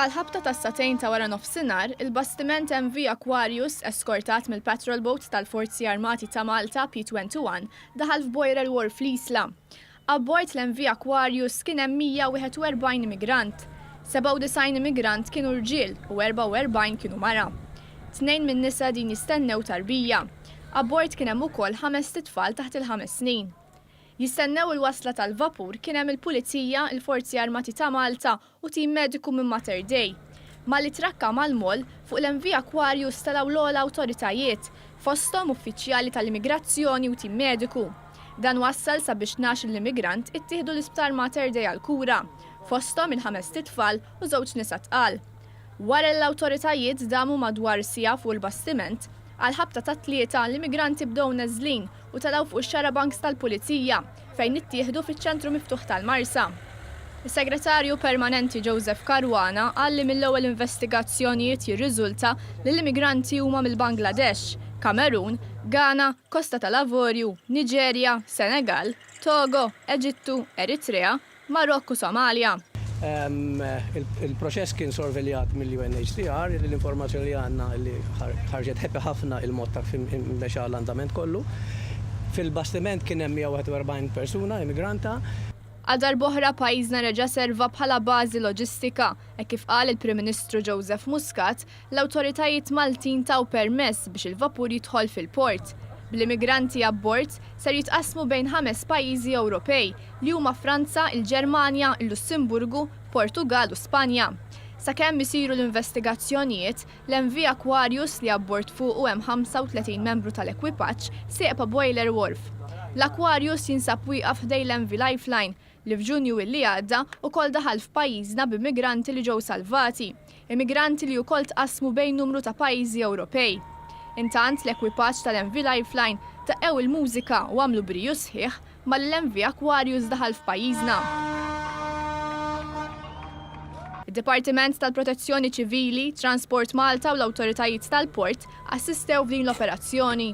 Għal-ħabta ta' satejn ta' wara nofsinhar, il-bastiment MV Aquarius, eskortat mill-patrol boat tal-Forzi Armati ta' Malta P21, daħal f'Boiler Wharf fl-Isla. Abbord l-MV Aquarius kien hemm 141 immigrant. 97 immigrant kienu rġiel u 44 kienu mara. 2 minn nisa din jistennew tarbija. Abbord kien hemm ukoll 5 titfal taħt il-5 snin. Jistennew il-wasla tal-vapur kien hemm il-Pulizija, il-Forzi Armati ta' Malta u tim mediku minn Mater Dei. Malli trakka mal-mol fuq l-MV Aquarius talaw l-ogħla awtoritajiet, fosthom uffiċjali tal-immigrazzjoni u tim mediku. Dan wassal sabiex 12 l-immigrant ittieħdu l-Isptar Mater Dei għal-kura, fosthom il-5 titfal u 2 nisa tqal. Wara l-awtoritajiet damu madwar sija fuq il-bastiment, għal-ħabta ta' 3 l-immigranti bdew neżlin u talaw fuq ix-xarabanks tal-Pulizija fejn ittieħdu fiċ-ċentru miftuħ tal-Marsa. Is-Segretarju Permanenti Joseph Caruana qal li mill-ewwel investigazzjonijiet jirriżulta li l-immigranti huma mill-Bangladesh, Kamerun, Ghana, Kosta tal-Lavorju, Niġerja, Senegal, Togo, Eġittu, Eritrea, Marokku, Somalia. Il-proċess kien sorveljat mill-UNHCR, l-informazzjoni li għanna li ħarġet ħeppe ħafna il-mod ta' mexa l-andament kollu. Fil-bastiment kien hemm 141 persuna immigranta. Għadar boħra pajjiżna reġa' serva bħala bażi loġistika, kif qal il-Prim Ministru Joseph Muscat, l-awtoritajiet Maltin taw permess biex il-vapur jidħol fil-port. Bl-immigranti abbord ser jitqasmu bejn 5 pajjiżi Ewropej li huma Franza, il-Ġermanja, il-Lussemburgu, Portugal u Spanja. Sakemm isiru l-investigazzjonijiet, l-MV Aquarius li abbord fuq u hemm 35 membru tal-ekwipaġġ sieqa Boiler Wharf. L-Aquarius jinsab wieqaf ħdej l-MV Lifeline li f'Ġunju illi għadda ukoll daħal f'pajjiżna b'immigranti li ġew salvati, immigranti li wkoll tqasmu bejn numru ta' pajjiżi Ewropej. Intant l-ekwipaġġ tal-MV Lifeline taqgħu il-mużika u għamlu briju sħiħ mal-MV Aquarius daħal f'pajjiżna. Id-Dipartiment tal-Protezzjoni Ċivili, Transport Malta u l-awtoritajiet tal-port assistew f'din l-operazzjoni.